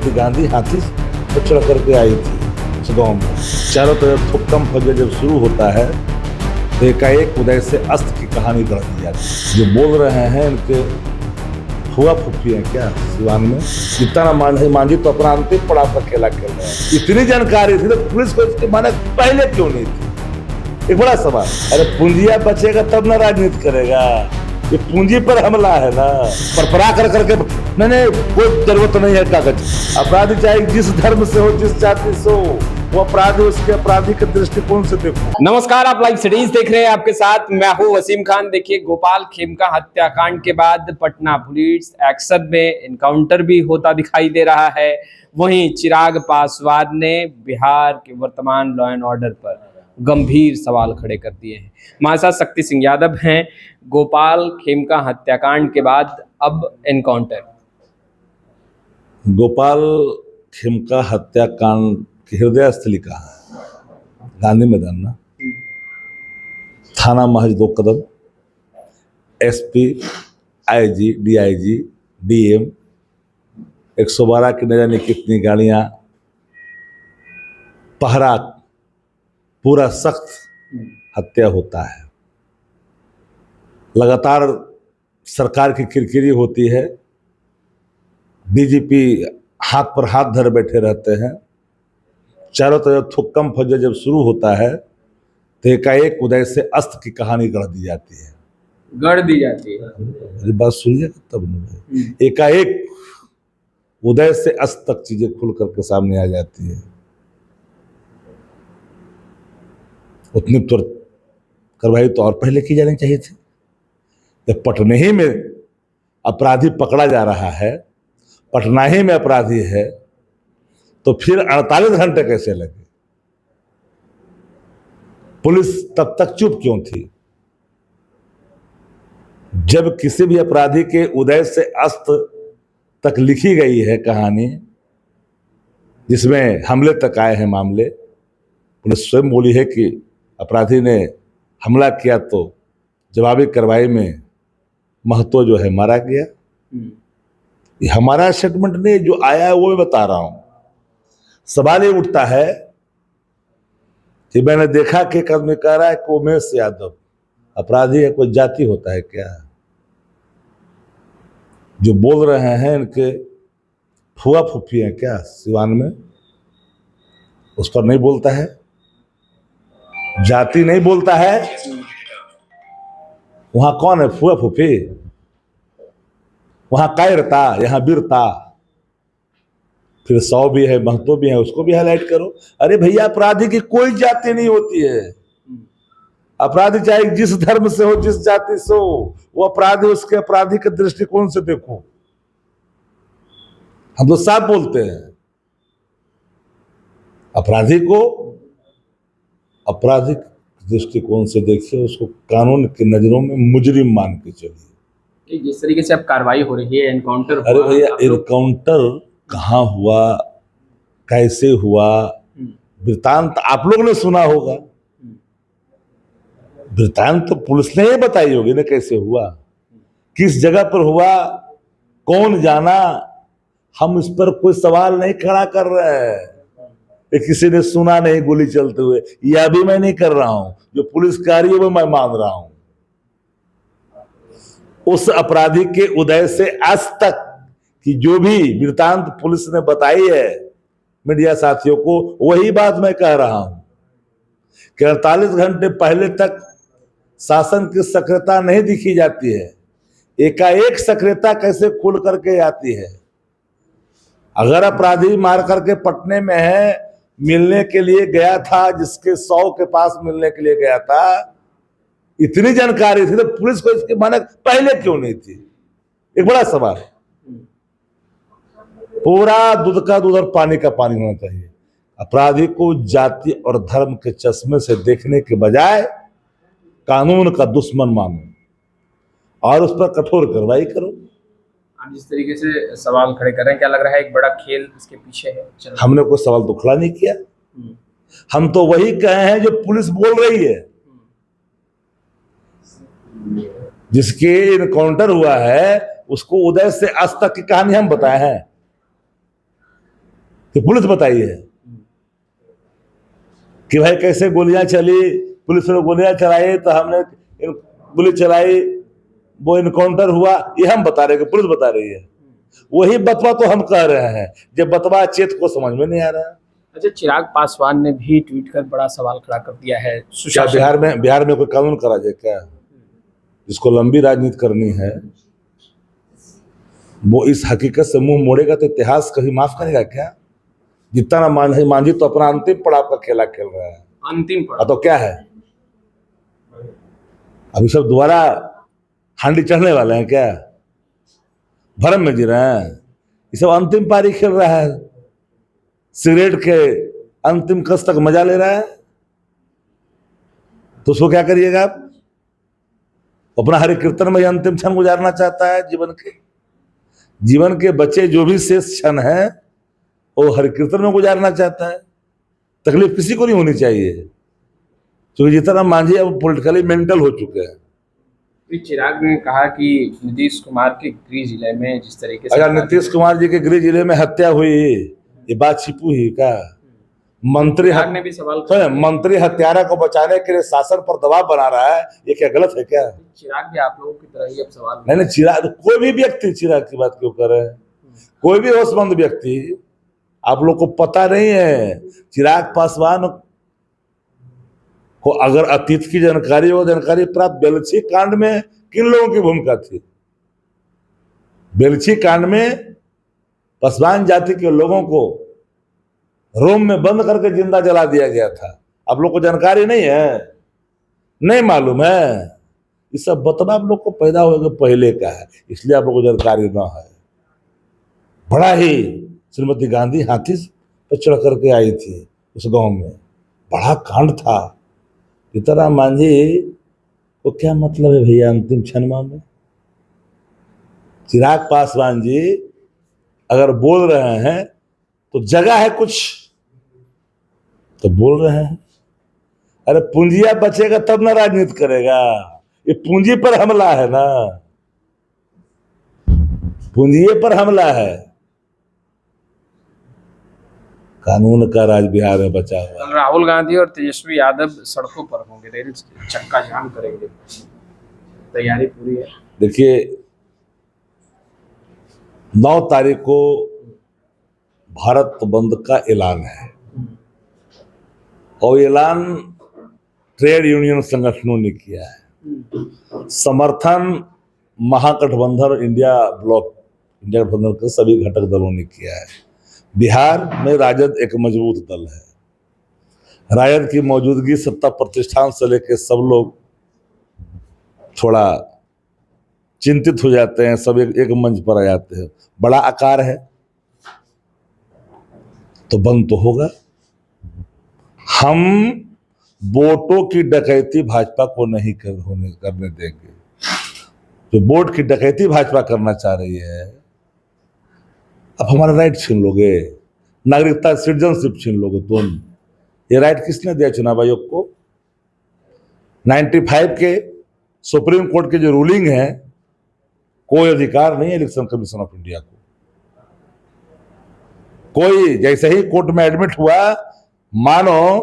श्रीमती गांधी हाथी पर चढ़ करके आई थी उस गाँव में। चारों तरफ थुक्कम फजर जब शुरू होता है तो एकाएक उदय से अस्त की कहानी गढ़ दी जाती है। जो बोल रहे हैं इनके फुआ फुफी हैं क्या सिवान में, इतना मांझी तो अपना अंतिम पड़ाव पर खेला खेल रहे हैं। इतनी जानकारी थी तो पुलिस को इसके माने पहले क्यों नहीं थी? एक बड़ा सवाल। अरे पूंजिया बचेगा तब ना राजनीति करेगा, ये पूंजी पर हमला है ना, परपरा कर करके मैंने कोई जरूरत नहीं है कागज। अपराधी चाहे जिस धर्म से हो, जिस जाति से हो, वो अपराधी उसके अपराधी के दृष्टिकोण से देखो। नमस्कार, आप लाइव सिटीज देख रहे हैं, आपके साथ मैं हूं वसीम खान। देखिए, गोपाल खेमका हत्याकांड के बाद पटना पुलिस एक्शन में एनकाउंटर भी होता दिखाई दे रहा है। वहीं चिराग पासवान ने बिहार के वर्तमान लॉ एंड ऑर्डर पर गंभीर सवाल खड़े कर दिए हैं। हमारे साथ शक्ति सिंह यादव हैं। गोपाल खेमका हत्याकांड के बाद अब एनकाउंटर। गोपाल खेमका हत्याकांड की हृदय स्थली कहाँ है? गांधी मैदान ना। थाना महज 2 कदम, एसपी, आईजी, डीआईजी, डीएम, 112 की न जाने कितनी गाड़ियां, पहरा, पूरा सख्त हत्या होता है। लगातार सरकार की किरकिरी होती है, डीजीपी हाथ पर हाथ धरे बैठे रहते हैं। चारों तरफ थुक्कम फजर जब शुरू होता है तो एकाएक उदय से अस्त की कहानी गढ़ दी जाती है। अरे बात सुनिए तब नहीं। एकाएक उदय से अस्त तक चीजें खुल करके सामने आ जाती है। उतनी तुरंत कार्रवाई तो और पहले की जानी चाहिए थी। जब पटना ही में अपराधी पकड़ा जा रहा है, पटना ही में अपराधी है, तो फिर 48 घंटे कैसे लगे? पुलिस तब तक चुप क्यों थी? जब किसी भी अपराधी के उदय से अस्त तक लिखी गई है कहानी, जिसमें हमले तक आए हैं मामले, पुलिस स्वयं बोली है कि अपराधी ने हमला किया तो जवाबी कार्रवाई में महतो जो है मारा गया। ये हमारा स्टेटमेंट नहीं, जो आया है वो मैं बता रहा हूं। सवाल ये उठता है कि मैंने देखा कि एक आदमी कह रहा है कि उमेश यादव अपराधी है, कोई जाति होता है क्या? जो बोल रहे हैं इनके फुआ फुफी हैं क्या सिवान में, उस पर नहीं बोलता है, जाति नहीं बोलता है। वहां कौन है फुआ फुफी? वहां कायरता, यहां वीरता। फिर 100 भी है, महतो भी है, उसको भी हाईलाइट करो। अरे भैया, अपराधी की कोई जाति नहीं होती है। अपराधी चाहे जिस धर्म से हो, जिस जाति से हो, वो अपराधी उसके अपराधी के दृष्टिकोण से देखो। हम तो साफ बोलते हैं, अपराधी को आपराधिक दृष्टिकोण से देखिए, उसको कानून की नजरों में मुजरिम मान के चलिए। जिस तरीके से अब कार्रवाई हो रही है, एनकाउंटर। अरे भैया, एनकाउंटर कहाँ हुआ, कैसे हुआ, वृत्तांत आप लोग ने सुना होगा। वृत्तांत तो पुलिस ने ही बताई होगी ना, कैसे हुआ, किस जगह पर हुआ, कौन जाना। हम इस पर कोई सवाल नहीं खड़ा कर रहे हैं। किसी ने सुना नहीं गोली चलते हुए, यह भी मैं नहीं कर रहा हूं। जो पुलिस कर रही है वो मैं मान रहा हूं। उस अपराधी के उदय से आज तक की जो भी वृत्तांत पुलिस ने बताई है मीडिया साथियों को, वही बात मैं कह रहा हूं कि 48 घंटे पहले तक शासन की सक्रियता नहीं दिखी जाती है। एकाएक सक्रियता कैसे खुल करके आती है? अगर अपराधी मार करके पटने में है, मिलने के लिए गया था, जिसके 100 के पास मिलने के लिए गया था, इतनी जानकारी थी तो पुलिस को इसके माने पहले क्यों नहीं थी? एक बड़ा सवाल। पूरा दूध का दूध और पानी का पानी होना चाहिए। अपराधी को जाति और धर्म के चश्मे से देखने के बजाय कानून का दुश्मन मानो और उस पर कठोर कार्रवाई करो। आप जिस तरीके से सवाल खड़े कर रहे हैं, क्या लग रहा है एक बड़ा खेल इसके पीछे है? हमने कोई सवाल तो खड़ा नहीं किया। हम तो वही कहे हैं जो पुलिस बोल रही है। जिसके इनकाउंटर हुआ है उसको उदय से आज तक की कहानी हम बताए हैं। कि पुलिस बताई है कि भाई कैसे गोलियां चली, पुलिस ने गोलियां चलाई तो हमने गोली चलाई, वो इनकाउंटर हुआ, ये हम बता रहे हैं कि पुलिस बता रही है। वही बतवा तो हम कह रहे हैं, जब बतवा चेत को समझ में नहीं आ रहा। अच्छा, चिराग पासवान ने भी ट्वीट कर बड़ा सवाल खड़ा कर दिया है। क्या बिहार में कोई कानून करा जाए क्या? जिसको लंबी राजनीति करनी है वो इस हकीकत से मुंह मोड़ेगा तो इतिहास कभी माफ करेगा क्या? जितना मांझी तो अपना अंतिम पड़ाव का खेला खेल रहा है। अंतिम पड़ाव तो क्या है, अभी सब दोबारा हांडी चढ़ने वाले हैं क्या? भरम में जी रहे हैं। ये सब अंतिम पारी खेल रहा है, सिगरेट के अंतिम कस तक मजा ले रहा है। तो उसको क्या करिएगा आप? अपना हरि कीर्तन में अंतिम क्षण गुजारना चाहता है जीवन के बचे जो भी शेष क्षण है वो हरि कीर्तन में गुजारना चाहता है। तकलीफ किसी को नहीं होनी चाहिए, क्योंकि जितना मांझी अब पॉलिटिकली मेंटल हो चुके हैं। चिराग ने कहा कि नीतीश कुमार के गृह जिले में जिस तरीके से, अगर नीतीश कुमार जी के गृह जिले में हत्या हुई, ये बात छिपू ही का? मंत्री ने भी सवाल तो मंत्री हत्यारा को बचाने के लिए शासन पर दबाव बना रहा है, ये क्या गलत है क्या? चिराग भी आप लोगों की तरह ही अब सवाल नहीं, चिराग कोई भी व्यक्ति चिराग की बात क्यों कर रहे हैं? कोई भी होशमंद व्यक्ति, आप लोग को पता नहीं है चिराग पासवान को अगर अतीत की जानकारी हो, जानकारी प्राप्त बेलछी कांड में किन लोगों की भूमिका थी? बेलछी कांड में पासवान जाति के लोगों को रोम में बंद करके जिंदा जला दिया गया था। आप लोग को जानकारी नहीं है, नहीं मालूम है। ये सब बतवा आप लोग को पैदा होने पहले का है, इसलिए आप लोग को जानकारी ना है। बड़ा ही श्रीमती गांधी हाथी पर चढ़ करके आई थी उस गांव में, बड़ा कांड था। इतना मांझी को क्या मतलब है भैया अंतिम क्षण में? चिराग पासवान जी अगर बोल रहे हैं तो जगह है कुछ तो बोल रहे हैं। अरे पूंजिया बचेगा तब ना राजनीति करेगा। ये पूंजी पर हमला है ना, पूंजिये पर हमला है। कानून का राज बिहार में बचा हुआ। राहुल गांधी और तेजस्वी यादव सड़कों पर होंगे, रेल चक्का जाम करेंगे, तैयारी पूरी है। देखिए 9 तारीख को भारत बंद का ऐलान है और ऐलान ट्रेड यूनियन संगठनों ने किया है। समर्थन महागठबंधन इंडिया गठबंधन के सभी घटक दलों ने किया है। बिहार में राजद एक मजबूत दल है। राजद की मौजूदगी सत्ता प्रतिष्ठान से लेकर सब लोग थोड़ा चिंतित हो जाते हैं, सब एक मंच पर आ जाते हैं। बड़ा आकार है तो बंद तो होगा। हम वोटों की डकैती भाजपा को नहीं करने देंगे। जो वोट की डकैती भाजपा करना चाह रही है, अब हमारा राइट छीन लोगे, नागरिकता सिटीजनशिप छीन लोगे तुम। ये राइट किसने दिया चुनाव आयोग को? 95 के सुप्रीम कोर्ट की जो रूलिंग है, कोई अधिकार नहीं है इलेक्शन कमीशन ऑफ इंडिया को। कोई जैसे ही कोर्ट में एडमिट हुआ, मानो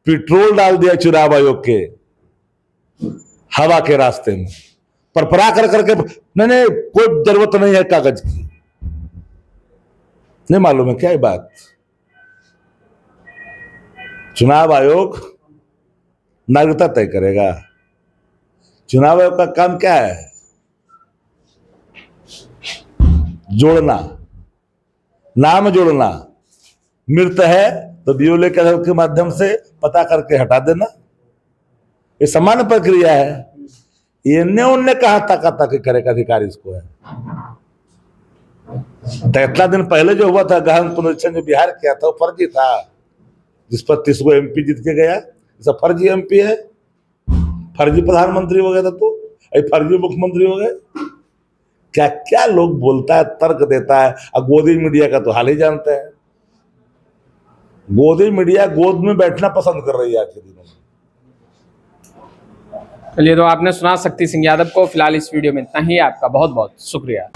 पेट्रोल डाल दिया चुनाव आयोग के हवा के रास्ते में, परपरा कर करके। नहीं, कोई जरूरत नहीं है कागज की। नहीं मालूम है क्या ये बात? चुनाव आयोग नागरिकता तय करेगा। चुनाव आयोग का काम क्या है? जोड़ना, नाम जोड़ना। मृत है तो बीओले के माध्यम से पता करके हटा देना। ये सामान्य प्रक्रिया है। ये उनने कहा ताकि करेगा अधिकार इसको है। तो इतना दिन पहले जो हुआ था गहन पुनरीक्षण जो बिहार किया था वो फर्जी था, जिस पर 30 को एमपी जीत के गया, सब फर्जी एमपी है। फर्जी प्रधानमंत्री हो गया था तो फर्जी मुख्यमंत्री हो गए। क्या क्या लोग बोलता है, तर्क देता है। अब गोदी मीडिया का तो हाल ही जानते हैं। गोदी मीडिया गोद में बैठना पसंद कर रही है आज के दिनों में। चलिए, तो आपने सुना शक्ति सिंह यादव को। फिलहाल इस वीडियो में इतना ही। आपका बहुत बहुत शुक्रिया।